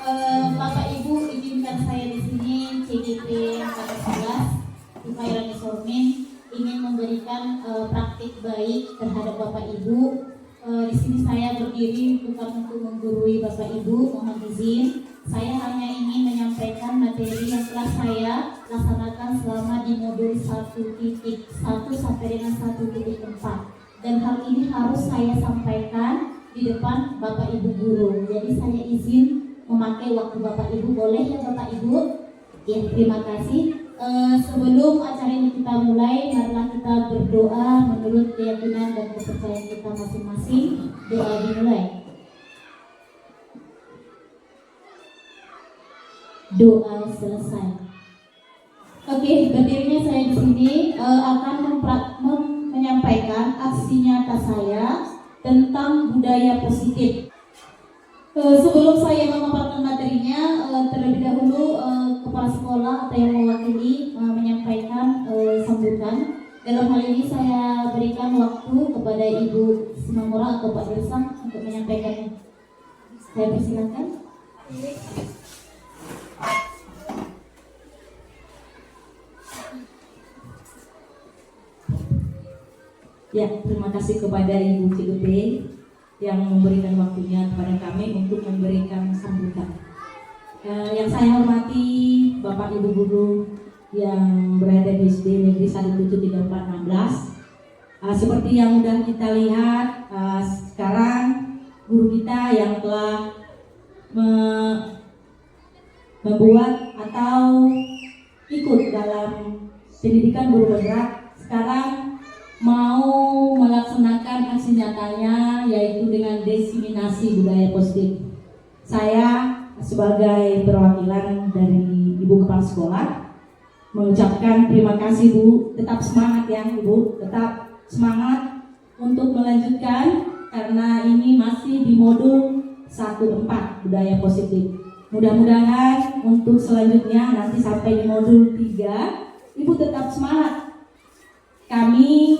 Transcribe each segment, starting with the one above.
Bapak Ibu izinkan saya di sini CGT Angkatan 11 Ifairani Sormin ingin memberikan praktik baik terhadap Bapak Ibu. Di sini saya berdiri bukan untuk menggurui Bapak Ibu, mohon izin. Saya hanya ingin menyampaikan materi yang telah saya laksanakan selama di modul 1.1 sampai dengan 1.4. Dan hal ini harus saya sampaikan di depan Bapak Ibu guru. Jadi saya izin memakai waktu Bapak Ibu, boleh ya Bapak Ibu? Ya, terima kasih. Sebelum acara ini kita mulai, marilah kita berdoa menurut keyakinan dan kepercayaan kita masing-masing. Doa dimulai. Doa selesai. Oke, berdirinya saya di sini akan menyampaikan aksi nyata saya tentang budaya positif. Sebelum saya memaparkan materinya, terlebih dahulu kepala sekolah atau yang mewakili menyampaikan sambutan. Dalam hal ini saya berikan waktu kepada Ibu Simamora atau Pak Dirsang untuk menyampaikannya. Saya persilakan. Ya, terima kasih kepada Ibu Cigupe yang memberikan waktunya kepada kami untuk memberikan sambutan. Yang saya hormati Bapak Ibu guru yang berada di SD Negeri 17346. Seperti yang sudah kita lihat, sekarang guru kita yang telah membuat atau ikut dalam pendidikan guru bergerak sekarang mau melaksanakan aksi nyatanya, yaitu dengan diseminasi budaya positif. Saya sebagai perwakilan dari Ibu Kepala Sekolah mengucapkan terima kasih Bu. Tetap semangat ya Ibu, tetap semangat untuk melanjutkan karena ini masih di modul 1.4 budaya positif. Mudah-mudahan untuk selanjutnya nanti sampai di modul 3 Ibu tetap semangat. Kami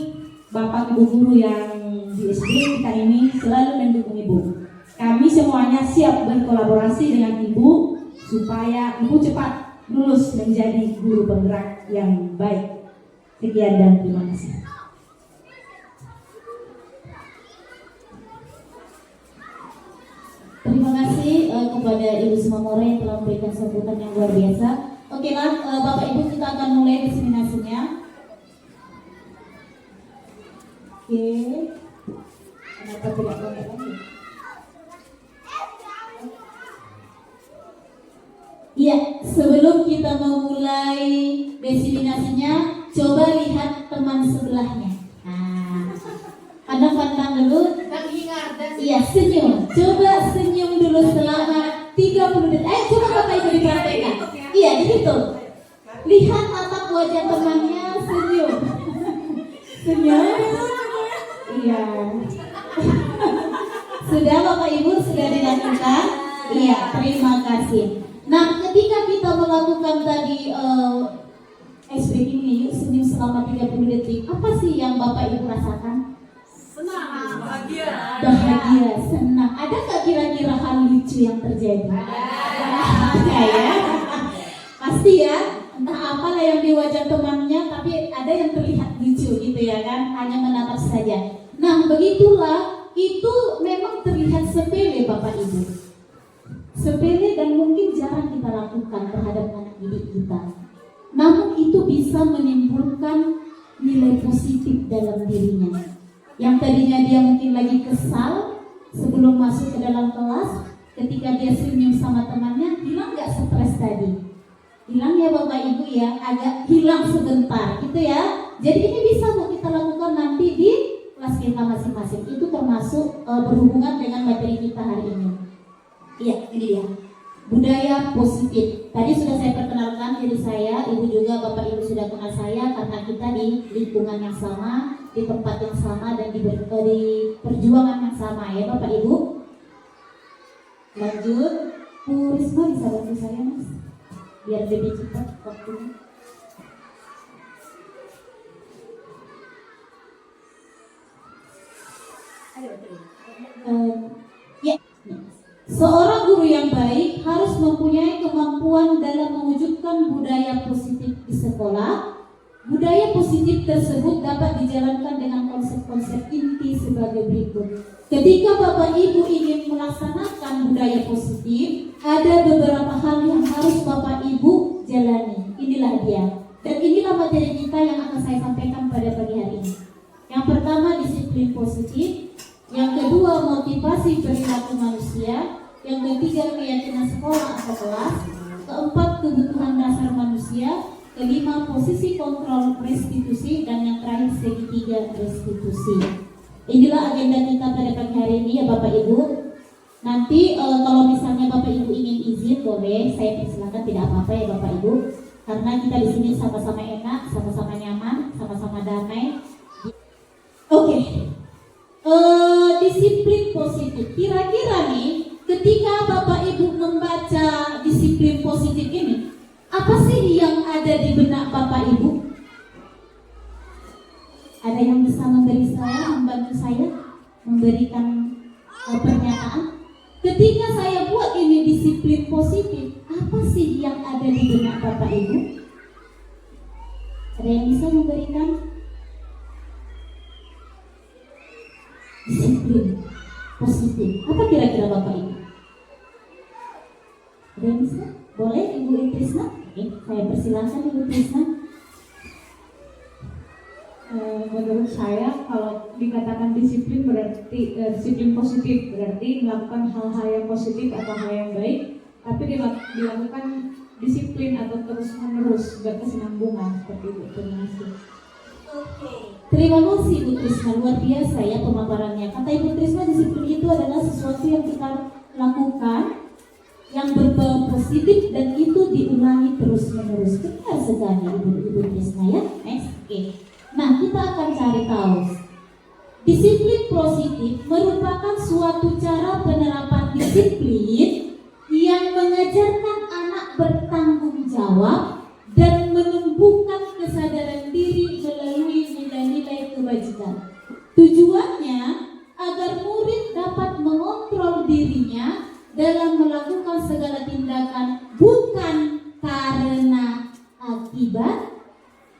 Bapak Ibu guru yang di SD kita ini selalu mendukung Ibu. Kami semuanya siap berkolaborasi dengan Ibu supaya Ibu cepat lulus menjadi guru penggerak yang baik. Sekian dan terima kasih. Terima kasih kepada Ibu Simamora yang telah memberikan sambutan yang luar biasa. Oke lah, Bapak Ibu kita akan mulai diseminasinya. Oke, kenapa tidak boleh lagi? Iya, sebelum kita memulai diseminasinya, coba lihat teman sebelahnya. Nah, pandang-pandang dulu. Iya, senyum. Coba senyum dulu selama 30 detik. Coba Bapak Ibu dipraktekkan. Iya, gitu. Lihat tatap wajah temannya, senyum. Senyum. Iya. Sudah Bapak Ibu sudah dilakukan? Iya, terima kasih. Nah, ketika kita melakukan tadi SBK ini senyum selama 30 detik, apa sih yang Bapak Ibu rasakan? Senang, bahagia. Bahagia, senang. Ada nggak kira-kira hal lucu yang terjadi? Ada ya. Pasti ya. Entah apalah yang di wajah temannya, tapi ada yang terlihat lucu gitu ya kan? Hanya menatap saja. Nah, begitulah, itu memang terlihat sepele Bapak Ibu. Sepele dan mungkin jarang kita lakukan terhadap anak didik kita. Namun itu bisa menimbulkan nilai positif dalam dirinya. Yang tadinya dia mungkin lagi kesal sebelum masuk ke dalam kelas, ketika dia senyum sama temannya, hilang gak stres tadi? Hilang ya Bapak Ibu ya, agak hilang sebentar gitu ya. Jadi ini bisa kita lakukan nanti di kelas kita masing-masing. Itu termasuk berhubungan dengan materi kita hari ini. Iya, ini dia. Budaya positif. Tadi sudah saya perkenalkan diri saya, Ibu juga Bapak Ibu sudah kenal saya karena kita di lingkungan yang sama, di tempat yang sama dan di perjuangan yang sama ya Bapak Ibu. Lanjut, Bu Risma bisa bantu saya Mas, biar lebih cepat waktunya. Ya. Seorang guru yang baik harus mempunyai kemampuan dalam mewujudkan budaya positif di sekolah. Budaya positif tersebut dapat dijalankan dengan konsep-konsep inti sebagai berikut. Ketika Bapak Ibu ingin melaksanakan budaya positif, ada beberapa hal yang harus Bapak Ibu jalani. Inilah dia. Dan inilah materi kita yang akan saya sampaikan pada pagi hari ini. Yang pertama, disiplin positif. Yang kedua, motivasi perilaku manusia. Yang ketiga, keyakinan sekolah atau kelas. Keempat, kebutuhan dasar manusia. Kelima, posisi kontrol restitusi. Dan yang terakhir, segitiga restitusi. Inilah agenda kita pada pagi hari ini ya Bapak Ibu. Nanti kalau misalnya Bapak Ibu ingin izin, boleh saya persilakan, tidak apa-apa ya Bapak Ibu. Karena kita di sini sama-sama enak, sama-sama nyaman, sama-sama damai. Oke. Disiplin positif. Kira-kira nih, ketika Bapak Ibu membaca disiplin positif ini, apa sih yang ada di benak Bapak Ibu? Ada yang bisa memberi saya, membantu saya, memberikan pernyataan? Ketika saya buat ini disiplin positif, apa sih yang ada di benak Bapak Ibu? Ada yang bisa memberikan? Disiplin positif. Apa kira-kira Bapak Ibu? Ada yang bisa? Boleh Ibu Trisna? Oke, saya persilakan Ibu Trisna. Menurut saya kalau dikatakan disiplin berarti disiplin positif berarti melakukan hal-hal yang positif atau hal yang baik, tapi dilakukan disiplin atau terus-menerus berkesinambungan seperti itu. Terima kasih. Terima kasih Ibu Trisna, luar biasa ya pemaparannya. Kata Ibu Trisna, disiplin itu adalah sesuatu yang kita lakukan yang berbau positif dan itu diulangi terus-menerus. Benar sekali Ibu Trisna ya. Next, oke. Nah, kita akan cari tahu. Disiplin positif merupakan suatu cara penerapan disiplin yang mengajarkan anak bertanggung jawab dan menumbuhkan kesadaran diri melalui nilai-nilai kebajikan. Tujuannya agar murid dapat mengontrol dirinya dalam melakukan segala tindakan bukan karena akibat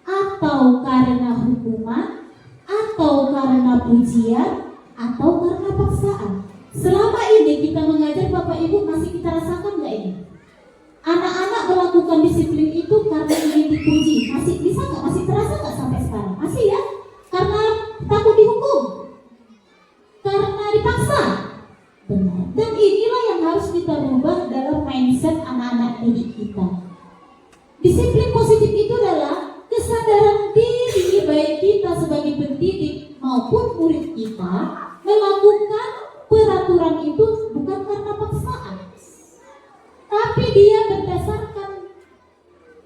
atau karena hukuman atau karena pujian atau karena paksaan. Selama ini kita mengajar Bapak Ibu, masih kita rasakan nggak ini? Anak-anak melakukan disiplin itu karena ingin dipuji. Masih bisa nggak? Masih terasa nggak sampai sekarang? Masih ya? Karena takut dihukum, karena dipaksa. Benar. Dan inilah yang harus kita rubah dalam mindset anak-anak didik kita. Disiplin positif itu adalah kesadaran diri baik kita sebagai pendidik maupun murid kita melakukan peraturan itu bukan karena paksaan, tapi dia berdasarkan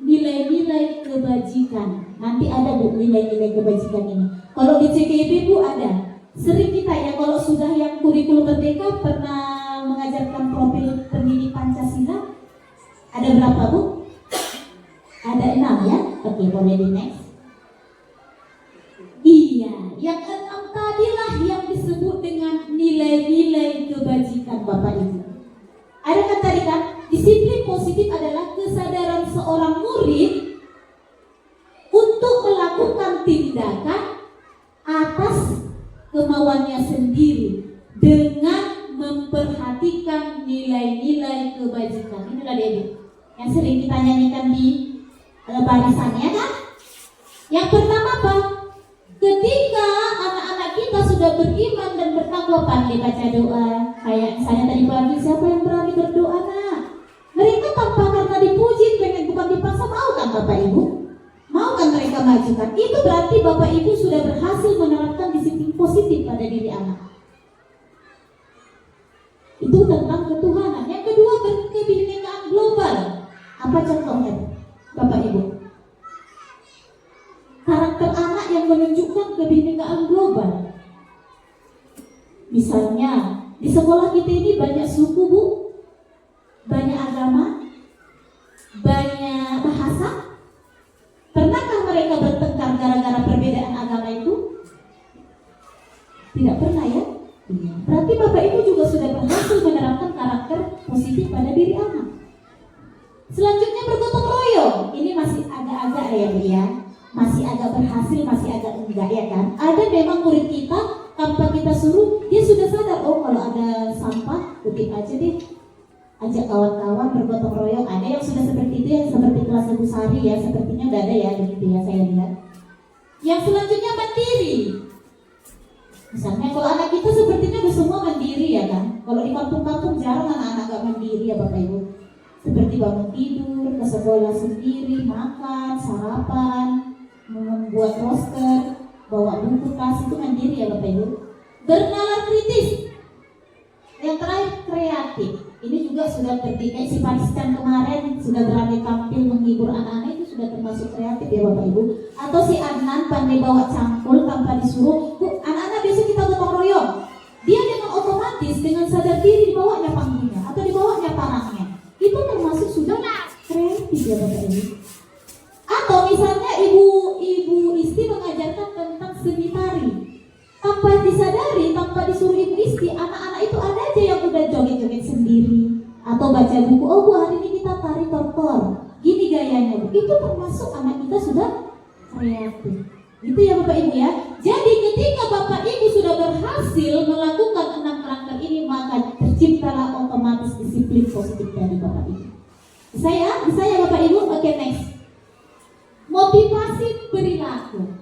nilai-nilai kebajikan. Nanti ada Bu nilai-nilai kebajikan ini. Kalau di CKB Bu ada. Sering kita ya kalau sudah yang kurikulum merdeka pernah mengajarkan profil pendidik Pancasila. Ada berapa Bu? Ada 6 ya? Oke, boleh di next. Iya, yang 6 tadilah yang disebut dengan nilai-nilai kebajikan Bapak Ibu. Ada kan tadi kan? Disiplin positif adalah kesadaran seorang murid untuk melakukan tindakan atas kemauannya sendiri dengan memperhatikan nilai-nilai kebajikan. Inilah dia Bu, yang sering kita nyanyikan di barisannya kan? Yang pertama apa? Ketika anak-anak kita sudah beriman dan bertakwa, pandai baca doa. Kayak misalnya tadi pagi, siapa yang berani berdoa nak? Mereka tanpa karena dipuji, pengen bukan dipaksa, mau kan Bapak Ibu? Mau kan mereka majukan? Itu berarti Bapak Ibu sudah berhasil menerapkan disiplin positif pada diri anak. Itu tentang ketuhanan. Yang kedua, kebinekaan global. Apa contohnya Bapak Ibu? Karakter anak yang menunjukkan kebinekaan global. Misalnya, di sekolah kita ini banyak suku Bu, banyak agama, banyak bahasa. Pernahkah mereka bertengkar gara-gara perbedaan agama itu? Tidak pernah ya? Berarti Bapak Ibu juga sudah berhasil menerapkan karakter istri pada diri anak. Selanjutnya bergotong royong. Ini masih agak-agak ya Bu ya, masih agak berhasil, masih agak enggak ya kan. Ada memang murid kita tanpa kita suruh dia sudah sadar, oh kalau ada sampah kutip aja deh, ajak kawan-kawan bergotong royong. Ada yang sudah seperti itu, yang seperti kelas Ibu Sari ya, sepertinya udah ada ya begitu ya saya lihat. Yang selanjutnya mandiri. Misalnya kalau anak kita sepertinya udah semua mandiri ya kan. Kalau di kampung-kampung jarang anak-anak gak mandiri ya Bapak Ibu. Seperti bangun tidur, ke sekolah sendiri, makan, sarapan, membuat roster, bawa buku, tas, itu mandiri ya Bapak Ibu. Bernalar kritis. Yang terakhir kreatif. Ini juga sudah terdidik, si Panistan kemarin sudah berani tampil menghibur anak-anak, itu sudah termasuk kreatif ya Bapak Ibu. Atau si Adnan pandai bawa cangkul tanpa disuruh, Bu, anak-anak besok kita gotong royong. Dia dengan otomatis, dengan sadar diri dibawanya panggungnya atau dibawanya parangnya. Itu termasuk sudah kreatif ya Bapak Ibu. Atau misalnya ibu istri mengajarkan tentang seni tari. Tanpa disadari, tanpa disuruh ibu istri, anak-anak itu ada aja yang udah joget-joget sendiri. Atau baca buku, oh Bu hari ini kita tari tortor, gini gayanya Bu. Itu termasuk anak kita sudah kreatif. Gitu ya Bapak Ibu ya. Jadi ketika Bapak Ibu sudah berhasil melakukan 6 kerangka ini, maka terciptalah otomatis disiplin positif dari Bapak Ibu. Bisa ya Bapak Ibu? Oke, next. Motivasi perilaku.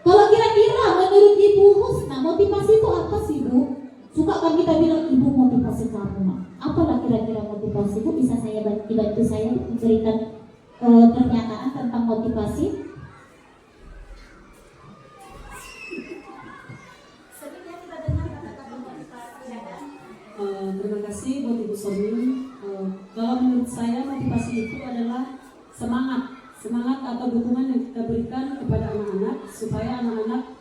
Kalau kira-kira menurut Ibu Husna, motivasi itu apa sih Bu? Suka kan kita bilang, Ibu motivasi kamu nak. Apalah kira-kira motivasi Bu? Bisa saya dibantu saya memberikan pernyataan tentang motivasi? Terima kasih buat Ibu Somi. Kalau menurut saya motivasi itu adalah semangat atau dukungan yang kita berikan kepada anak-anak supaya anak-anak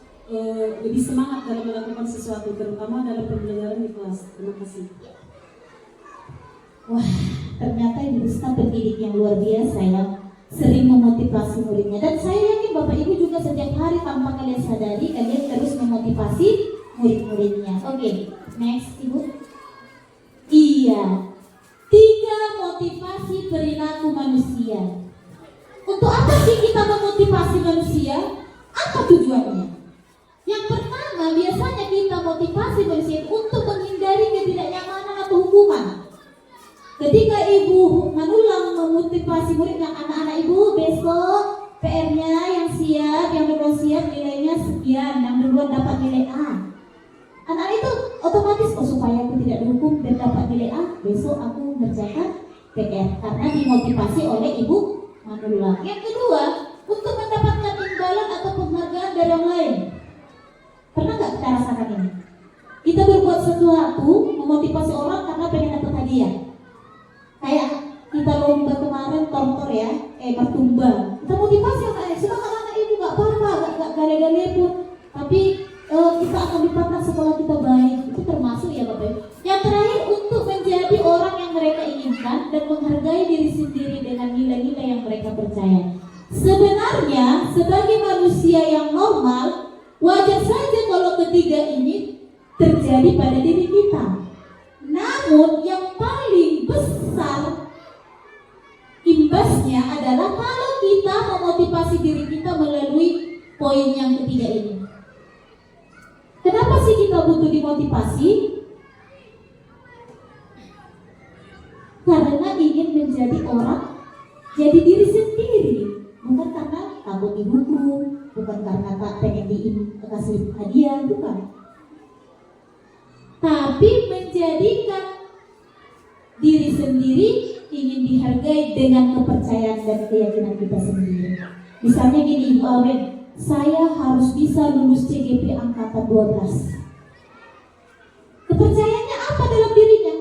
lebih semangat dalam melakukan sesuatu, terutama dalam pembelajaran di kelas. Terima kasih. Wah, ternyata Ibu Husna pendidik yang luar biasa ya, sering memotivasi muridnya. Dan saya yakin Bapak Ibu juga setiap hari tanpa kalian sadari, kalian terus memotivasi murid-muridnya. Oke, next Ibu. Iya, 3 motivasi perilaku manusia. Untuk apa sih kita memotivasi manusia? Apa tujuannya? Yang pertama, biasanya kita motivasi manusia untuk menghindari ketidaknyamanan atau hukuman. Ketika Ibu Manulang memotivasi muridnya, anak-anak Ibu besok PR-nya yang siap, yang belum siap nilainya sekian, yang duluan dapat nilai A. Anak-anak itu otomatis, oh supaya aku tidak dihukum dan dapat nilai A, besok aku ngerjakan PR karena dimotivasi oleh Ibu Manulang. Yang kedua, untuk mendapatkan imbalan atau penghargaan dari yang lain. Pernah nggak kita rasakan ini? Kita berbuat sesuatu, memotivasi orang karena pengen dapat hadiah. Kayak kita lomba kemarin tortor ya, pertumba. Kita motivasi anak-anak, semangat anak Ibu, nggak apa-apa, nggak gale-gale pun. Tapi kita akan dipandang sekolah kita baik. Itu termasuk ya Bapak Ibu. Yang terakhir, untuk menjadi orang yang mereka inginkan dan menghargai diri sendiri dengan nilai-nilai yang mereka percaya. Sebenarnya sebagai manusia yang normal, wajar saja kalau ketiga ini terjadi pada diri kita. Namun yang paling besar imbasnya adalah kalau kita memotivasi diri kita melalui poin yang ketiga ini. Kenapa sih kita butuh dimotivasi? Karena ingin menjadi orang, jadi diri sendiri. Bukan karena takut dihukum, bukan karena tak pengen dikasih hadiah, bukan. Tapi menjadikan diri sendiri, ingin dihargai dengan kepercayaan dan keyakinan kita sendiri. Misalnya gini Ibu Awen, saya harus bisa lulus CGP angkatan 12. Kepercayaannya apa dalam dirinya?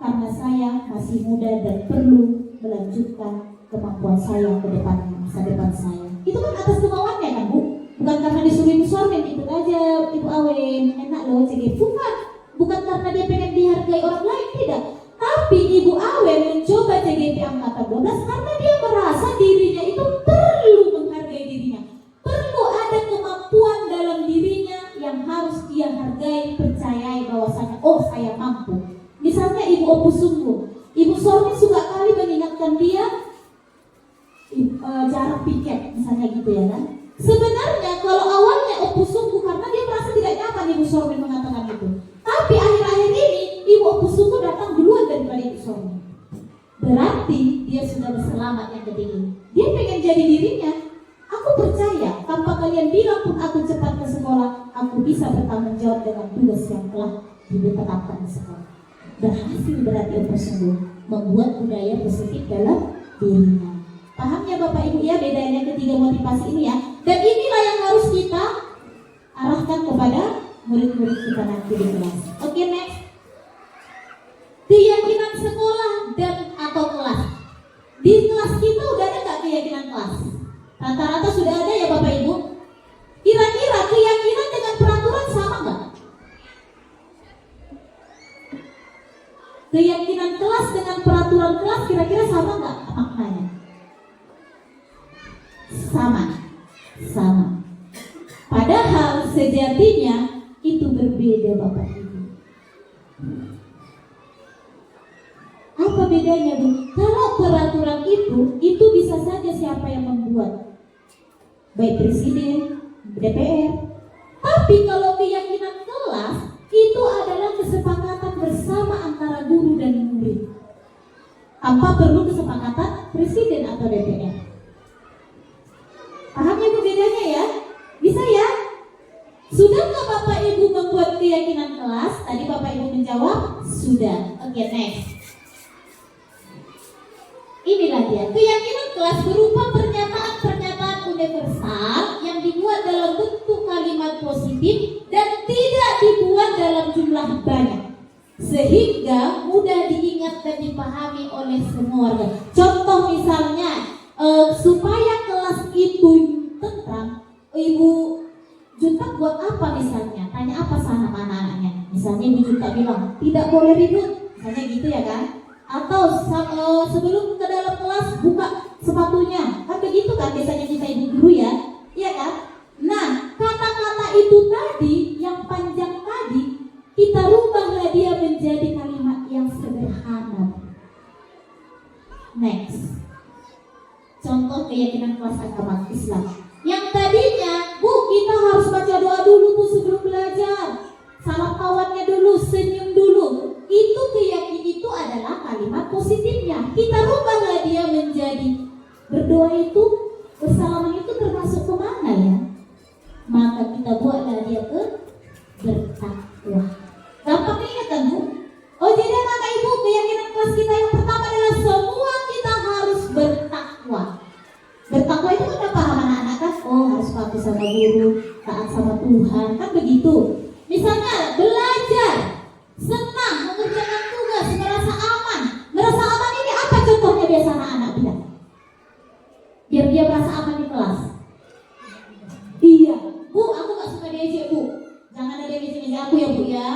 Karena saya masih muda dan perlu melanjutkan kemampuan saya ke depan, masa depan saya. Itu kan atas kemauannya kan Bu? Bukan karena disuruh Ibu Sormen, ikut aja Ibu Awen, enak loh CGP. Bukan karena dia pengen dihargai orang lain, tidak. Tapi Ibu Awen mencoba CGP angkatan 12 karena dia merasa dirinya itu perlu menghargai dirinya. Perlu ada kemampuan dalam dirinya yang harus dia hargai, percayai bahwasanya oh saya mampu. Misalnya Ibu Opus sungguh. Ibu Sormi suka kali mengingatkan dia jarak piket, misalnya gitu ya kan. Sebenarnya kalau awalnya Opu sungguh karena dia merasa tidak nyaman Ibu Sormi mengatakan itu. Tapi akhir-akhir ini Ibu Opu sungguh datang duluan daripada Ibu Sormi. Berarti dia sudah berselamat yang ketiga. Dia pengen jadi dirinya. Aku percaya tanpa kalian bilang pun aku cepat ke sekolah, aku bisa bertanggung jawab dengan tugas yang telah ditetapkan di sekolah. Berhasil berarti Opu sungguh membuat budaya positif dalam dirinya. Paham ya Bapak Ibu ya bedanya ketiga motivasi ini ya. Dan inilah yang harus kita arahkan kepada murid-murid kita nanti di kelas. Oke, next. Keyakinan sekolah dan atau kelas. Di kelas kita udah ada nggak keyakinan kelas? Rata-rata sudah ada ya Bapak Ibu. Kira-kira keyakinan dengan peraturan sama nggak? Keyakinan kelas dengan peraturan kelas kira-kira sama nggak maknanya? Sama. Padahal sejatinya itu berbeda Bapak Ibu. Apa bedanya Bu? Kalau peraturan itu bisa saja siapa yang membuat, baik presiden, DPR. Tapi kalau keyakinan kelas itu adalah kesepakatan bersama antara guru dan murid, tanpa perlu kesepakatan presiden atau DPR. Paham ya Bu bedanya ya? Bisa ya? Sudahkah Bapak Ibu membuat keyakinan kelas? Tadi Bapak Ibu menjawab sudah. Oke, next. Inilah dia. Keyakinan kelas berupa pernyataan-pernyataan universal yang dibuat dalam bentuk kalimat positif dan tidak dibuat dalam jumlah banyak, sehingga mudah diingat dan dipahami oleh semua warga. Contoh misalnya, supaya kelas itu tentram, Ibu Junta buat apa misalnya? Tanya apa sama anak-anaknya? Misalnya Ibu Junta bilang tidak boleh ribut, misalnya gitu ya kan? Atau sebelum ke dalam kelas buka sepatunya, kan begitu kan biasanya kita ibu guru ya, iya kan? Nah, kata-kata itu tadi yang panjang tadi kita rubahlah dia menjadi kalimat yang sederhana. Next. Contoh keyakinan kelas agama Islam. Yang tadinya, Bu, kita harus baca doa dulu tuh sebelum belajar. Salam kawannya dulu, senyum dulu. Itu adalah kalimat positifnya. Kita rubahlah dia menjadi berdoa itu, bersalaman itu termasuk kemana ya? Maka kita buatlah dia ke bertakwa. Gampang ingat kan Bu? Oh jadi anak ibu keyakinan kelas kita yang pertama adalah semua kita harus bertakwa. Bertakwa itu kan udah paham anak-anak kan? Oh harus patuh sama guru, taat sama Tuhan, kan begitu. Misalnya belajar, senang mengerjakan tugas, merasa aman. Merasa aman ini apa contohnya biasa anak-anak bilang? Biar dia merasa aman di kelas. Iya, Bu, aku gak suka diejek Bu. Jangan ada yang ngejek aku ya Bu ya.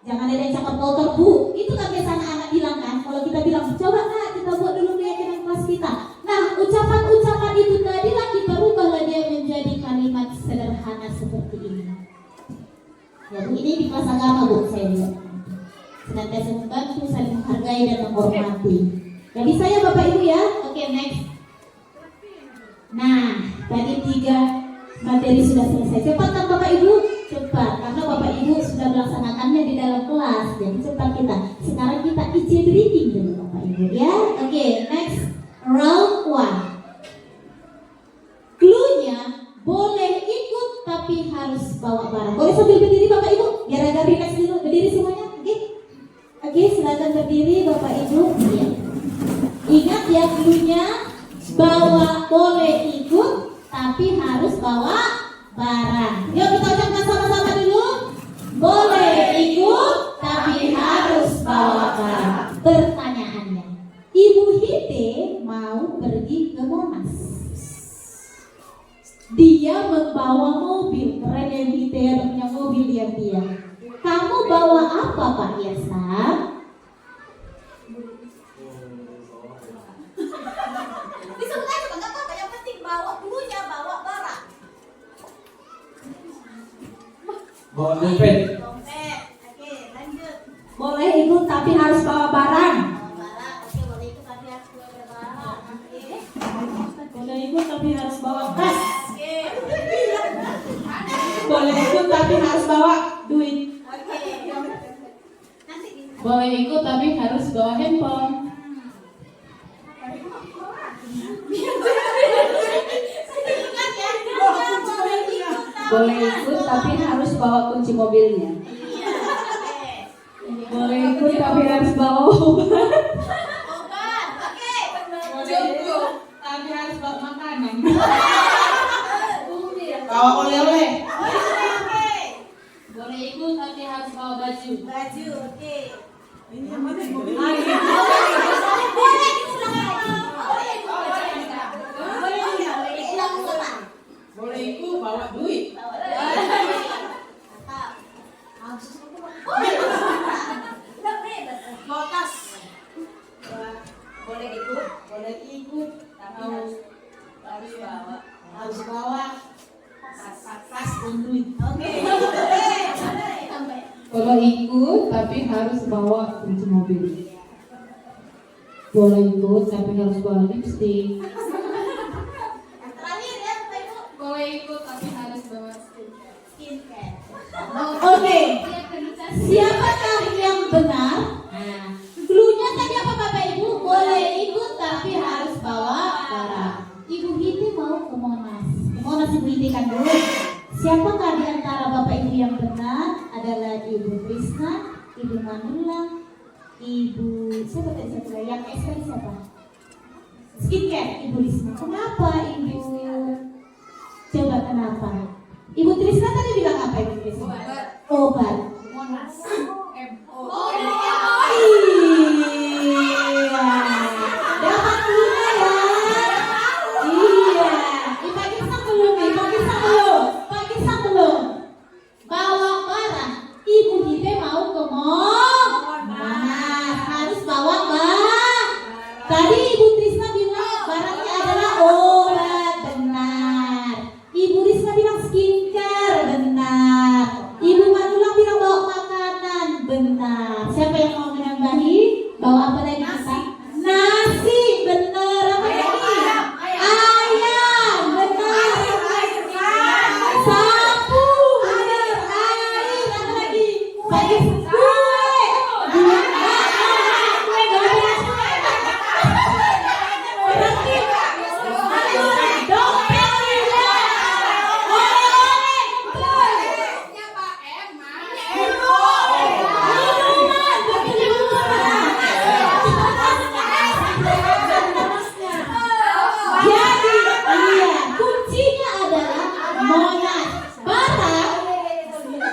Jangan ada yang cakap kotor Bu. Itu kan biasa anak-anak bilang kan. Kalau kita bilang, coba nak kita buat dulu keyakinan kelas kita. Nah, ucapan-ucapan itu tadilah kita rubahlah dia menjadi kalimat sederhana seperti ini. Ya Bu, ini di kelas agama Bu, saya lihat. Senantiasa membantu, saling menghargai dan menghormati. Ya bisa ya Bapak Ibu ya. Oke, next. Nah, tadi 3 materi sudah selesai. Cepat kan Bapak Ibu? Cepat, karena Bapak Ibu sudah melaksanakannya di dalam kelas. Jadi cepat kita. Sekarang kita isi reading dulu Bapak Ibu ya. Oke, next. Round 1. Clue-nya boleh ikut tapi harus bawa barang. Boleh sambil berdiri Bapak Ibu? Biar agak relax dulu. Berdiri semuanya. Oke, silakan berdiri Bapak Ibu. Ya. Ingat ya clue-nya, boleh ikut tapi harus bawa barang. Yuk kita ucapkan sama-sama dulu. Boleh ikut tapi harus bawa barang. Pertanyaannya, Ibu Hite mau pergi ke Monas. Dia membawa mobil. Keren ya Hite, ada punya mobil dia. Kamu bawa apa Pak Yasa? Disebut aja Pak, gak apa-apa. Yang penting bawa dulunya, bawa barang. Bawa dompet. Oke, lanjut. Boleh ikut tapi harus bawa barang. harus bawa handphone. Boleh ikut tapi harus bawa kunci mobilnya. Boleh ikut tapi harus bawa obat. Tapi harus bawa makanan. Bawa oleh-oleh. Boleh ikut tapi harus bawa baju. Boleh ikut bawa duit. Bawa tas. Boleh ikut tapi harus bawa tas dan duit. Kalau ikut tapi harus bawa kunci mobil. Boleh ikut tapi harus bawa lipstick. Boleh ikut tapi harus bawa Oke. Siapakah yang benar? Cluenya tadi apa Bapak Ibu? Boleh ikut tapi harus bawa barang. Ibu Hiti mau ke Monas. Ke Monas Ibu Hiti kan dulu. Siapakah di antara Bapak Ibu yang benar? Adalah Ibu Krisna, Ibu Manula, Ibu siapa tadi satu lagi? Yang SK siapa? Skincare, Ibu Risma. Kenapa Ibu? Coba kenapa? Ibu Trisna tadi bilang apa Ibu Trisna? Obat. Iya. Dapat guna ya. Iya. Pak Kisah belum nih, Pak Kisah belum. Pak Kisah belum. Bawa barang. Ibu Hite mau ke mall. Nah, harus bawa barang. Tadi Ibu Trisna bilang barangnya adalah obat, benar. Ibu Risma bilang skincare, benar. Ibu Manula bilang bawa makanan, benar. Siapa yang mau menambahi? Bawa apa lagi kita? Nasi, benar. Apa lagi? Ayam, benar. Sapu, benar. Air, apa lagi? Bagi kue.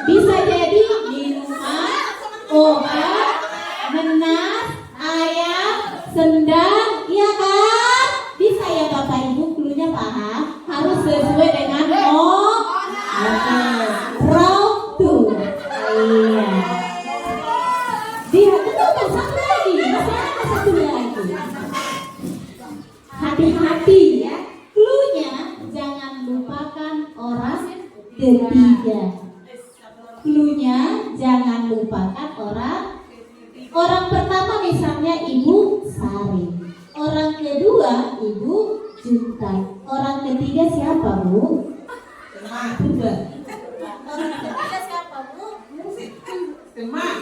Bisa jadi minuman, obat, menas, ayam, sendang, iya kan? Bisa ya Bapak Ibu, cluenya paham? Harus sesuai dengan round two. Iya. Dia betul satu lagi, masih ada satu lagi. Hati-hati ya, cluenya jangan lupakan orang ketiga. Cluenya jangan lupakan orang pertama misalnya Ibu Sari, orang kedua Ibu Juntai, orang ketiga siapa Bu? Teman. Orang ketiga siapa Bu? Teman.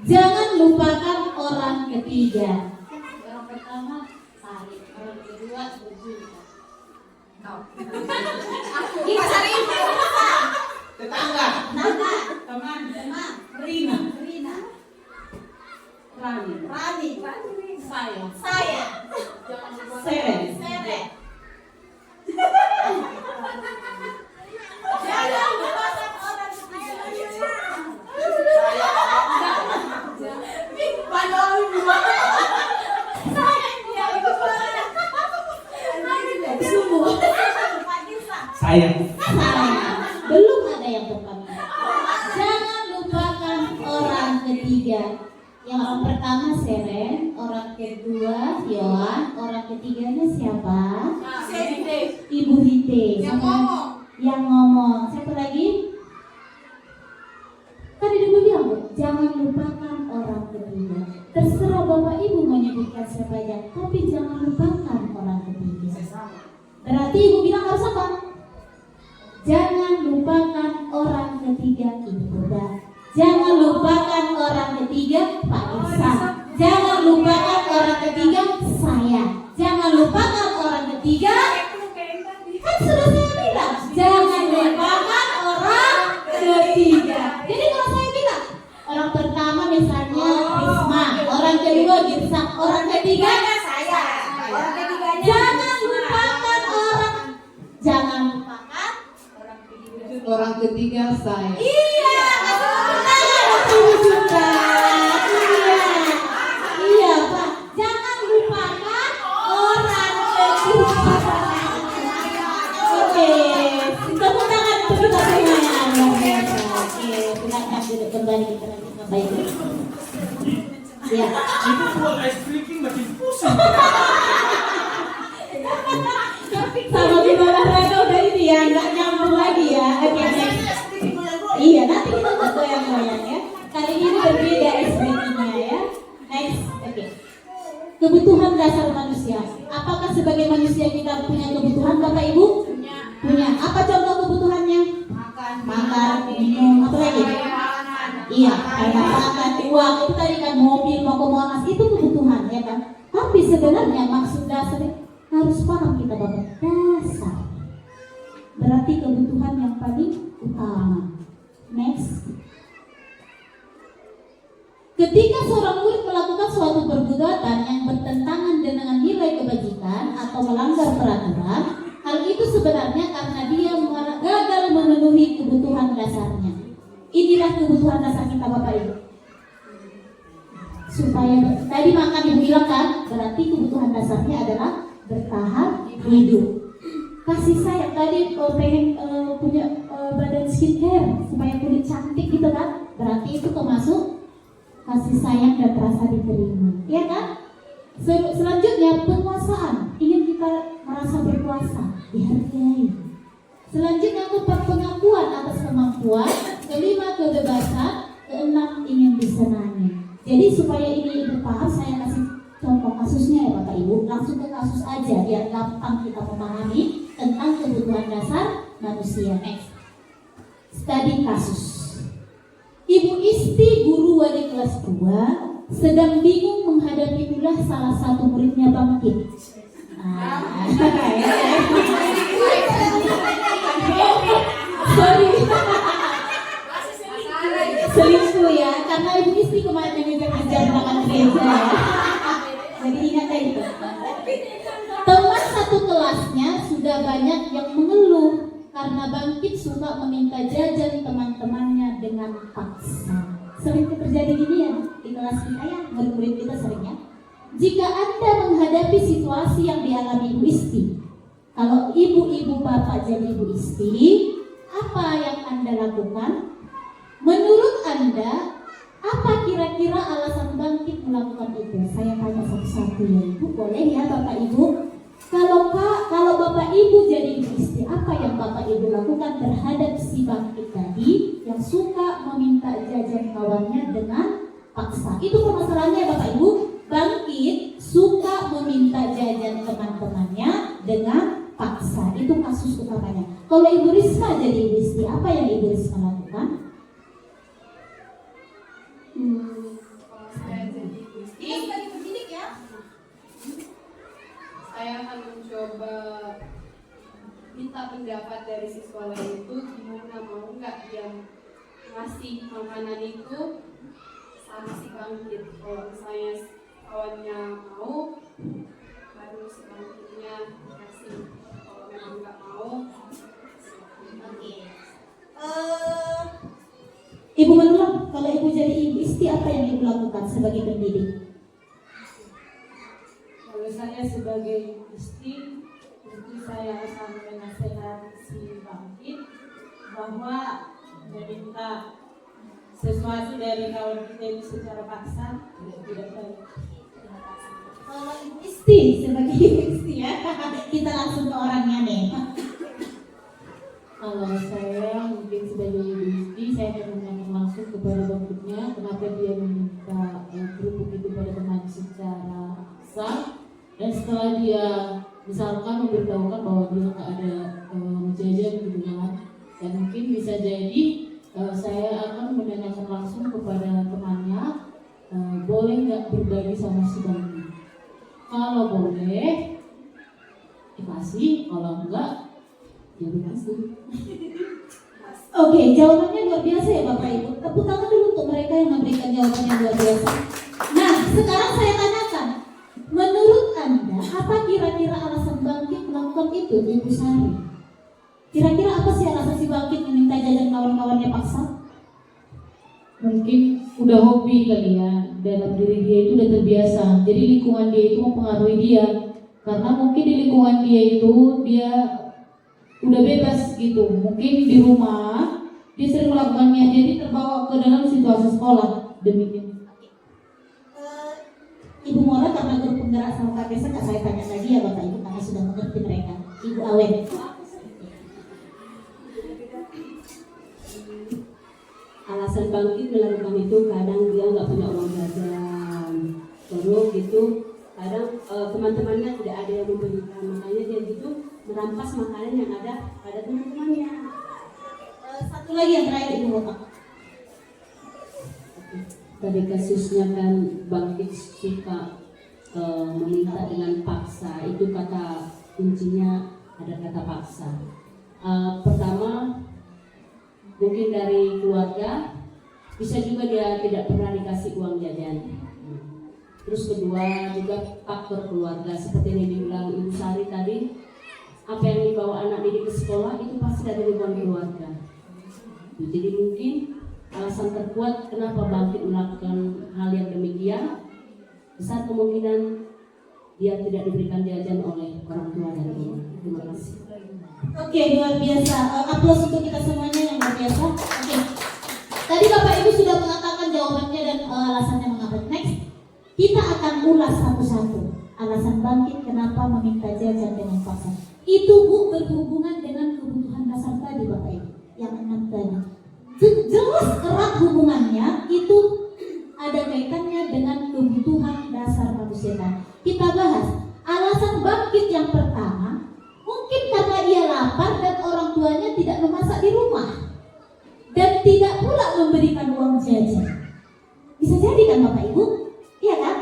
Jangan lupakan orang ketiga. Orang pertama Sari, orang kedua Bu Juntai. Tetangga. Teman. Rina. Rani. Saya. Seren. Jangan lupakan orang ketiga. Saya. Belum ada yang pertama. Jangan lupakan orang ketiga. Yang orang pertama Seren, orang kedua Yohan, orang ketiganya siapa? Ibu Hite. Yang ngomong. Siapa lagi? Kan Ibu bilang, Bu, jangan lupakan orang ketiga. Terserah Bapak Ibu menyebutkan siapa aja, tapi jangan lupakan orang ketiga. Berarti Ibu bilang harus apa? Jangan lupakan orang ketiga. Ibu udah. Jangan lupakan orang ketiga Pak Iksan. Jangan lupakan orang ketiga saya. Jangan lupakan orang ketiga. Kan sudah saya bilang, jangan lupakan orang ketiga. Jadi kalau saya bilang, orang pertama misalnya Risma, orang kedua Girsa, orang ketiganya saya. Orang ketiganya Jangan lupakan Orang ketiga saya. Iya, juga. Iya, Pak. Jangan lupakan orang ketiga. Oke, tepuk tangan untuk kita semuanya. Luar biasa. Oke, silakan duduk kembali kita lanjut baik. Ya. Itu buat ice breaking makin pusing. Sama kita olahraga udah ini ya, nggak nyambung lagi ya. Oke, next. Iya, nanti kita buat goyang-goyang ya. Kali ini berbeda SBT-nya ya. Next, oke. Kebutuhan dasar manusia. Apakah sebagai manusia kita punya kebutuhan, Bapak Ibu? Punya. Apa contoh kebutuhannya? Makan, minum, apa lagi? Iya, makan, uang. Itu tadi kan mobil, mau ke Monas, itu kebutuhan ya kan. Tapi sebenarnya maksud dasar harus paham kita Bapak. Dasar. Berarti kebutuhan yang paling utama. Next. Ketika seorang murid melakukan suatu perbuatan yang bertentangan dengan nilai kebajikan atau melanggar peraturan, hal itu sebenarnya karena dia gagal memenuhi kebutuhan dasarnya. Inilah kebutuhan dasar kita Bapak Ibu. Supaya tadi makan Ibu bilang kan, berarti kebutuhan dasarnya adalah bertahan hidup. Kasih sayang tadi pengen punya badan skincare supaya kulit cantik gitu kan, berarti itu termasuk kasih sayang dan rasa diterima, ya kan? Selanjutnya penguasaan, ingin kita merasa berkuasa, dihargai. Selanjutnya keempat pengakuan atas kemampuan, kelima kebebasan, keenam ingin disenangi. Jadi supaya ini Ibu paham, saya kasih contoh kasusnya ya Bapak Ibu. Langsung ke kasus aja biar gampang kita memahami tentang kebutuhan dasar manusia. Next, studi kasus. Ibu Isti, guru wali kelas 2, sedang bingung menghadapi ulah salah satu muridnya bangkit. Sorry. Selingkuh ya, karena Ibu Isti kemarin juga kerja belakang gereja ya. Jadi ingat itu. Teman satu kelasnya sudah banyak yang mengeluh karena bangkit suka meminta jajan teman-temannya dengan paksa. Sering terjadi gini ya di kelas kita ya, murid-murid kita seringnya. Jika Anda menghadapi situasi yang dialami Ibu Isti, kalau ibu-ibu bapak jadi Ibu Isti, apa yang Anda lakukan? Menurut Anda, apa kira-kira alasan bangkit melakukan itu? Saya tanya satu-satu ya Ibu, boleh ya Bapak Ibu? Kalau Bapak Ibu jadi Ibu Isti, apa yang Bapak Ibu lakukan terhadap si bangkit tadi yang suka meminta jajan kawannya dengan paksa? Itu permasalahannya Bapak Ibu. Bangkit suka meminta jajan teman-temannya dengan paksa. Itu kasus utamanya. Kalau Ibu Risma jadi Ibu Isti, apa yang Ibu Risma lakukan? Kalau saya jadi Ibu Isti, Sebagai pendidik ya. saya akan mencoba minta pendapat dari siswa lain itu gimana, mau nggak dia ngasih makanan itu sama si bangkit. Kalau misalnya kawannya mau, baru si bangkitnya kasih. Kalau memang nggak mau, Oke. Ibu menolak. Kalau Ibu jadi Ibu Isti, apa yang Ibu lakukan sebagai pendidik? Kalau saya sebagai istri, tentu saya akan menasehati si bangkit bahwa meminta sesuatu dari kawan kita itu secara paksa tidak baik. Kalau Ibu Isti sebagai Ibu Isti ya, kita langsung ke orangnya nih. Kalau saya mungkin sebagai Ibu Isti, saya akan menanyakan langsung kepada bangkitnya kenapa dia meminta kerupuk itu pada teman secara sah. Dan setelah dia misalkan memberitahukan bahwa dia nggak ada jajan gitu kan, dan mungkin bisa jadi saya akan menanyakan langsung kepada temannya boleh nggak berbagi sama si Bangkit? Kalau boleh, dikasih. Kalau enggak, ya dikasih. Oke, jawabannya luar biasa ya Bapak Ibu. Tepuk tangan dulu untuk mereka yang memberikan jawaban yang luar biasa. Nah, sekarang saya tanyakan, menurut Anda, apa kira-kira alasan Bangkit melakukan itu, Ibu Sari? Kira-kira apa sih alasan si Bangkit meminta jajan kawan-kawannya paksa? Mungkin udah hobi kali ya, dalam diri dia itu udah terbiasa. Jadi lingkungan dia itu mempengaruhi dia. Karena mungkin di lingkungan dia itu dia udah bebas gitu. Mungkin di rumah dia sering melakukannya, jadi terbawa ke dalam situasi sekolah. Demikian. Ibu Mora karena guru penggerak sama Kak Desa, saya tanya lagi ya Bapak Ibu karena sudah mengerti mereka. Ibu Awen. Alasan Bangkit melakukan itu kadang dia nggak punya uang jajan, terus gitu kadang teman-temannya tidak ada yang memberikan, makanya dia gitu merampas makanan yang ada pada teman-temannya. Satu lagi yang terakhir Ibu Mora. Tadi kasusnya kan Bangkit suka meminta dengan paksa, itu kata kuncinya ada kata paksa. Pertama mungkin dari keluarga, bisa juga dia tidak pernah dikasih uang jajan. Terus kedua juga faktor keluarga, seperti yang dibilang Ibu Sari tadi, apa yang dibawa anak didik ke sekolah itu pasti dari lingkungan keluarga. Jadi mungkin alasan terkuat kenapa Bangkit melakukan hal yang demikian, besar kemungkinan dia tidak diberikan jajan oleh orang tua dan ibu. Terima kasih. Oke, luar biasa. Aplaus untuk kita semuanya yang luar biasa. Oke. Tadi Bapak Ibu sudah mengatakan jawabannya dan alasannya mengapa. Next, kita akan ulas satu-satu. Alasan Bangkit kenapa meminta jajan dengan paksa. Itu Bu berhubungan dengan kebutuhan dasar tadi Bapak Ibu. Yang 6 tadi. Jelas erat hubungannya, itu ada kaitannya dengan kebutuhan dasar manusia. Kita bahas alasan Bangkit yang pertama. Mungkin karena ia lapar dan orang tuanya tidak memasak di rumah dan tidak pula memberikan uang jajan. Bisa jadi kan Bapak Ibu? Iya kan?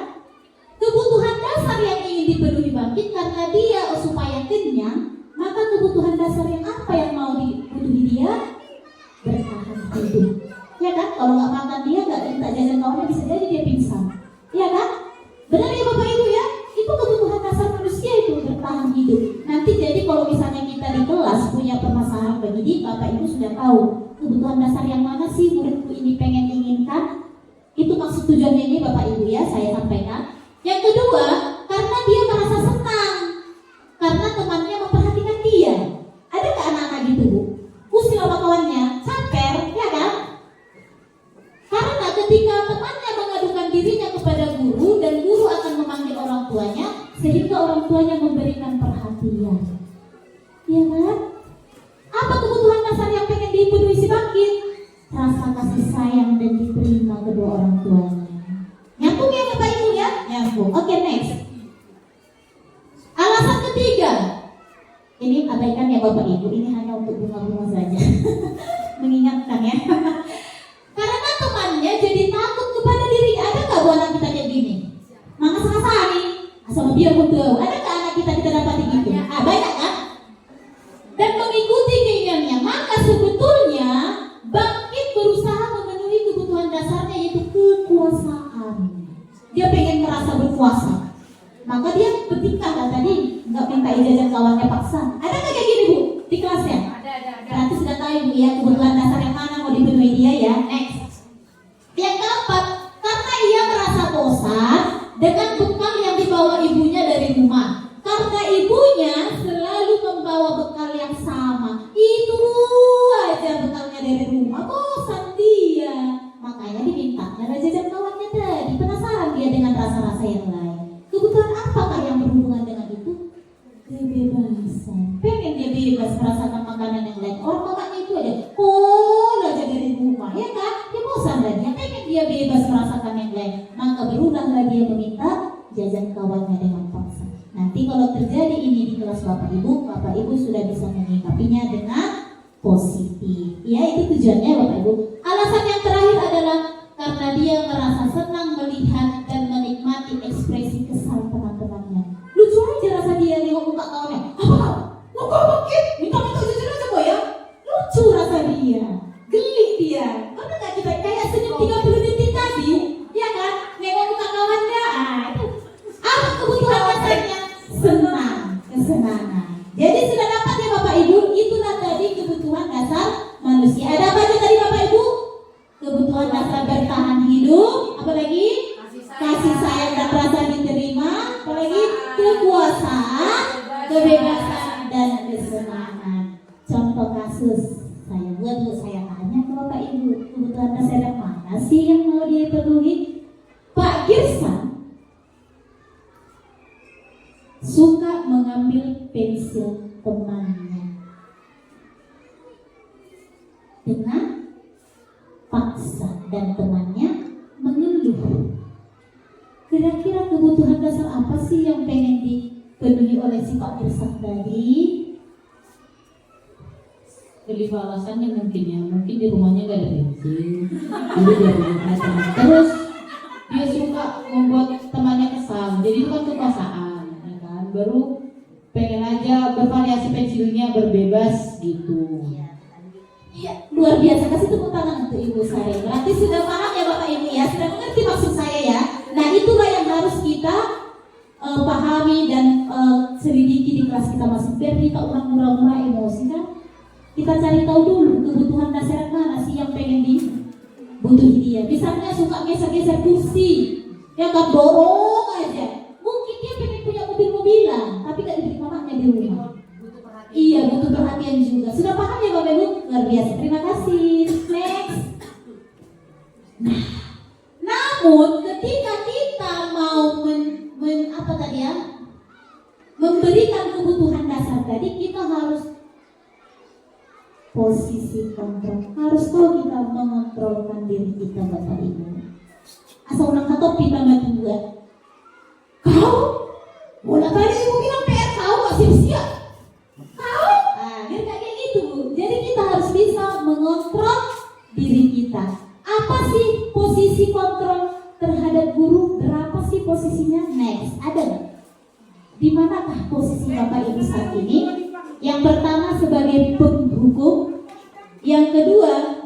Kebutuhan dasar yang ingin dipenuhi Bangkit karena dia supaya kenyang, maka kebutuhan dasar yang apa yang mau dipenuhi dia? Bertahan hidup. Ya kan? Kalau nggak makan dia nggak minta jajan kawannya, bisa jadi dia pingsan. Iya kan? Benar ya Bapak Ibu ya? Itu kebutuhan dasar manusia itu, bertahan hidup. Nanti jadi kalau misalnya kita di kelas punya permasalahan pendidik, Bapak Ibu sudah tahu kebutuhan dasar yang mana sih muridku ini pengen inginkan. Itu maksud tujuannya ini Bapak Ibu ya, saya sampaikan. Yang kedua, karena dia merasa senang karena temannya memperhatikan dia. Ada nggak anak-anak gitu Bu? Usil sama kawannya, caper, ya kan? Karena ketika temannya mengadukan dirinya kepada guru dan guru akan memanggil orang tuanya, sehingga orang tuanya memberikan perhatian. Ya kan? Apa kebutuhan dasar yang pengen dipenuhi si Bangkit? Rasa kasih sayang dan diterima kedua orang tuanya. Nyambung ya Bapak Ibu ya? Nyambung. Oke, next. Alasan ketiga. Ini abaikan ya Bapak Ibu, ini hanya untuk bunga-bunga saja. Mengingatkan ya. Karena temannya jadi takut kepada dirinya. Ada nggak bu anak kita kayak gini? Mangas-ngasani sama dia betul. Ada nggak anak kita dapat gitu? Banyak kan? Dan mengikuti keinginannya. Maka sebetulnya Bangkit berusaha memenuhi kebutuhan dasarnya, yaitu kekuasaan. Dia pengen merasa berkuasa. Maka dia bertingkah kan tadi nggak minta jajan kawannya paksa. Ada nggak kayak gini Bu di kelasnya? Ada. Berarti sudah tahu Bu ya kebutuhan dasar yang mana mau dipenuhi dia ya. Next. Yang keempat, karena ia merasa bosan dengan bekal yang dibawa ibunya dari rumah. Karena ibunya selalu membawa bekal yang sama. Itu aja bekalnya dari rumah, bosan dia. Makanya diminta ada jajan kawannya tadi. Penasaran dia dengan rasa-rasa yang lain. Kebutuhan apakah yang berhubungan dengan itu? Kebebasan. Pengen dia bebas merasakan makanan yang lain. Orang makannya itu aja, aja dari rumah, ya kan? Dia bosan dan dia pengen dia bebas merasakan yang lain. Maka berulanglah dia meminta jajan kawannya dengan paksa. Nanti kalau terjadi ini di kelas Bapak Ibu sudah bisa menyikapinya dengan positif. Ya, itu tujuannya Bapak Ibu. Alasan yang terakhir adalah karena dia merasa senang melihat kekuasaan, kebebasan, dan kesenangan. Contoh kasus, saya tanya ke Bapak Ibu, kebutuhan dasar yang mana sih yang mau dipenuhi? Pak Girsan suka mengambil pensil temannya dengan paksa dan temannya mengeluh. Kira-kira kebutuhan dasar apa sih yang pengen dipenuhi oleh si Pak Girsan tadi? Kelima alasannya mungkin di rumahnya nggak ada bensin, jadi dia berkata. Terus dia suka membuat temannya kesal, jadi itu kan kekuasaan, ya kan? Baru pengen aja bervariasi pensilnya berbebas gitu. Iya, luar biasa. Kasih tepuk tangan untuk ibu saya. Berarti sudah paham ya Bapak Ibu ya, sudah mengerti maksud saya ya. Nah itulah yang harus kita pahami dan selidiki di kelas kita masing. Biar kita orang murah-murah emosi kan. Kita cari tahu dulu kebutuhan dasar mana sih yang pengen dibutuhi dia. Misalnya suka geser-geser kursi, ya kan dorong aja. Mungkin dia pengen punya mobil-mobilan, tapi gak diberi mamanya di rumah. Iya, butuh perhatian juga. Sudah paham ya Bapak Ibu? Luar biasa. Terima kasih. Next. Nah, namun ketika kita mau memberikan kebutuhan dasar tadi, kita harus posisi kontrol. Harus tahu kita mengontrolkan diri kita Bapak Ibu. Asal orang kata kita dua. Kau, bola tadi ibu bilang PR kau gak siap-siap. Kau, kayak gitu Bu. Jadi kita harus bisa mengontrol diri kita. Apa sih posisi kontrol terhadap guru? Berapa sih posisinya? Next, ada nggak? Di manakah posisi Bapak Ibu saat ini? Yang pertama sebagai penghukum, yang kedua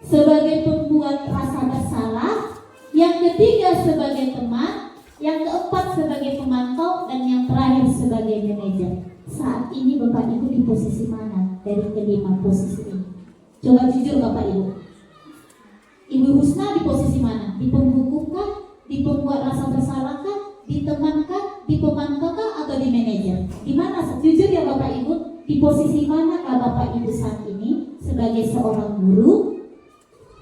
sebagai pembuat rasa bersalah, yang ketiga sebagai teman, yang keempat sebagai pemantau, dan yang terakhir sebagai manajer. Saat ini Bapak Ibu di posisi mana dari kelima posisi ini? Coba jujur Bapak Ibu. Ibu Husna di posisi mana? Di penghukum kah? Di pembuat rasa bersalah kah? Di teman kah? Di pemantau kah? Atau di manajer? Di mana? Jujur ya Bapak Ibu. Di posisi manakah Bapak Ibu saat ini sebagai seorang guru?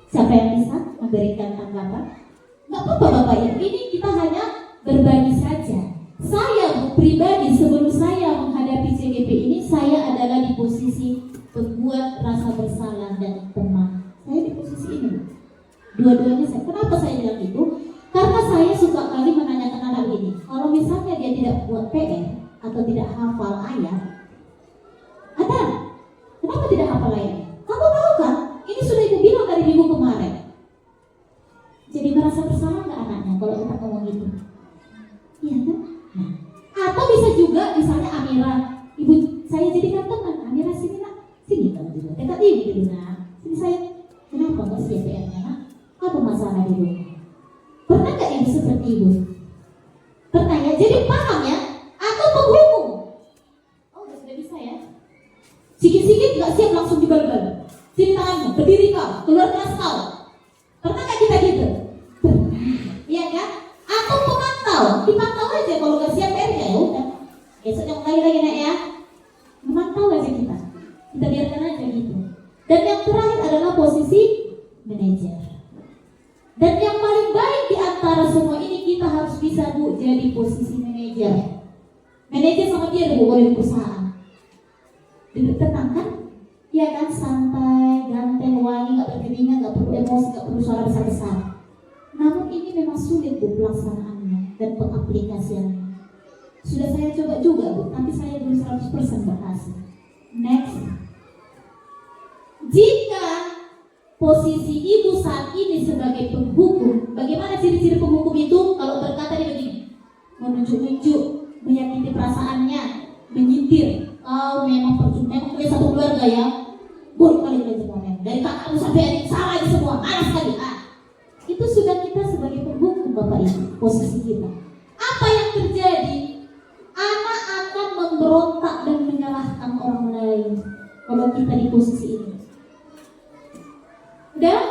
Siapa yang bisa memberikan tanggapan? Nggak apa-apa Bapak Ibu. Ini kita hanya berbagi saja. Saya pribadi sebelum saya menghadapi CGP ini, saya adalah di posisi pembuat rasa bersalah dan teman. Saya di posisi ini. Dua-duanya saya. Kenapa saya bilang itu? Karena saya suka kali menanyakan anak ini. Kalau misalnya dia tidak buat PR atau tidak hafal ayat, ada. Kenapa tidak hafal ayat? Kamu tahu kan? Ini sudah ibu bilang dari minggu kemarin. Jadi merasa bersalah nggak anaknya kalau kita ngomong gitu? Iya kan? Nah, atau bisa juga misalnya Amira, ibu saya jadikan teman. Amira sini nak, sini kamu juga. Dekat ibu dulu nak. Sini saya. Kenapa nggak siap PR-nya nak? Apa masalah di rumah? Pernah nggak ibu seperti ibu? Pernah ya? Jadi paham ya? Atau penghukum? Oh sudah bisa ya? Sikit-sikit nggak siap langsung dibal-bal. Sini tanganmu, berdiri kau, keluar kelas kau. Pernah nggak kita gitu? Pernah. Iya kan? Atau pemantau? Dipantau aja kalau nggak siap PR ya udah. Besok yang lagi nak ya. Memantau aja kita. Kita biarkan aja gitu. Dan yang terakhir adalah posisi manajer. Dan yang paling baik di antara semua ini kita harus bisa Bu jadi posisi manajer. Manajer sama dia Bu oleh perusahaan. Duduk tenang kan? Ya kan, santai, ganteng, wangi, gak berkeringat, gak perlu emosi, gak perlu suara besar-besar. Namun ini memang sulit Bu pelaksanaannya dan pengaplikasiannya. Sudah saya coba juga Bu, tapi saya belum 100% berhasil. Next. Jika posisi ibu saat ini sebagai penghukum, bagaimana ciri-ciri penghukum itu? Kalau berkata dia begini, menunjuk-nunjuk, menyakiti perasaannya, menyindir. Oh memang punya satu keluarga ya, buruk kali kita semua dari kakakmu sampai adik salah aja semua, marah sekali. Itu sudah kita sebagai penghukum Bapak Ibu, posisi kita. Apa yang terjadi? Anak akan memberontak dan menyalahkan orang lain kalau kita di posisi ini. Udah?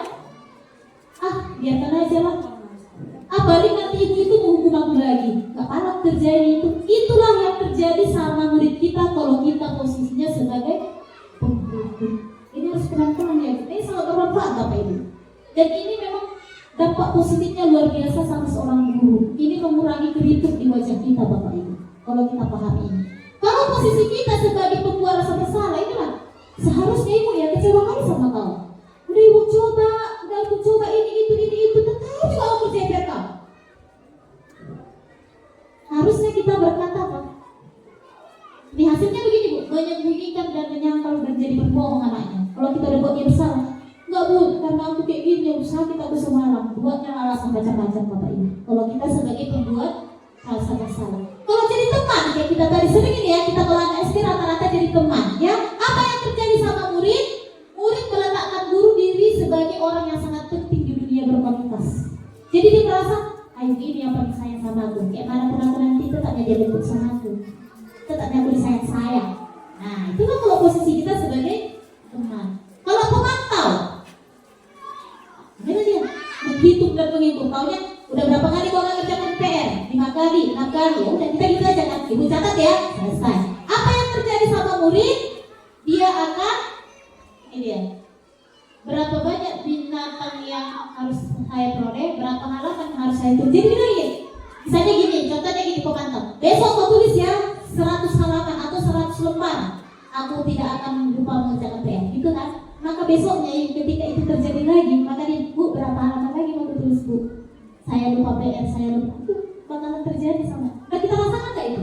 Biarkan aja lah. Balik nanti ibu itu menghukum aku lagi. Gak pernah terjadi itu. Itulah yang terjadi sama murid kita kalau kita posisinya sebagai pengikut? Ini harus pelan-pelan ya, ini sangat bermanfaat Bapak Ibu. Dan ini memang dampak positifnya luar biasa sama seorang guru. Ini mengurangi keriput di wajah kita Bapak Ibu, kalau kita pahami ini. Kalau posisi kita sebagai pembuat rasa bersalah, inilah seharusnya ibu ya kecewa kali sama kau. Udah ibu coba ini itu, tetap juga kamu berjejer kau. Harusnya kita berkata apa? Di hasilnya begini Bu, menyembunyikan dan menyangkal dan jadi berbohong anaknya. Kalau kita udah buat dia bersalah, enggak Bu, karena aku kayak gini, sakit aku semalam. Buatnya alasan macam-macam Bapak Ibu. Kalau kita sebagai pembuat rasa bersalah. Kalau jadi teman, kayak kita tadi sering ini ya, kita kalau anak SD rata-rata jadi teman ya. Apa yang terjadi sama murid? Murid meletakkan guru diri sebagai orang yang sangat penting di dunia berkualitas. Jadi dia merasa, ayo ini yang paling sayang sama aku. Kayak manapun aku nanti tetapnya dia lembut sama aku. Tetapnya aku disayang-sayang. Nah itu kan kalau posisi kita sebagai teman. Kalau pemantau, gimana dia? Menghitung dan menghitung. Taunya udah berapa kali kau nggak ngerjakan PR? 5 kali, 6 kali. Ya udah kita gitu aja kan. Ibu catat ya, selesai. Apa yang terjadi sama murid? Dia akan ini ya. Berapa banyak binatang yang harus saya peroleh, berapa halaman yang harus saya tulis. Jadi gini, misalnya gini, contohnya gini pemantau. Besok kau tulis ya 100 halaman atau 100 lembar. Aku tidak akan lupa mengerjakan PR, gitu kan? Maka besoknya ketika itu terjadi lagi, maka dia, Bu, berapa halaman lagi mau tulis Bu? Saya lupa PR, saya lupa. Itu bakalan terjadi sama. Nah kita rasakan gak itu?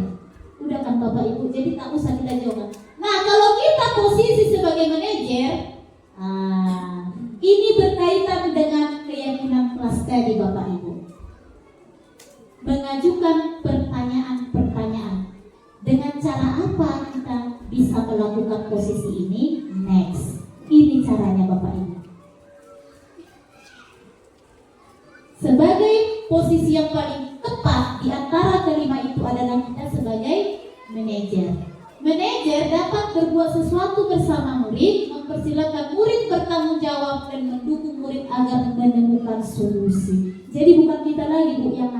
Udah kan Bapak Ibu, jadi tak usah kita jawab. Nah kalau kita posisi sebagai manajer, ini berkaitan dengan keyakinan kelas tadi Bapak Ibu. Mengajukan pertanyaan-pertanyaan. Dengan cara apa kita bisa melakukan posisi ini? Next. Ini caranya Bapak Ibu. Sebagai posisi yang paling tepat di antara kelima itu adalah kita sebagai manajer. Manajer dapat berbuat sesuatu bersama murid, mempersilahkan murid bertanggung jawab dan mendukung murid agar menemukan solusi. Jadi bukan kita lagi Bu yang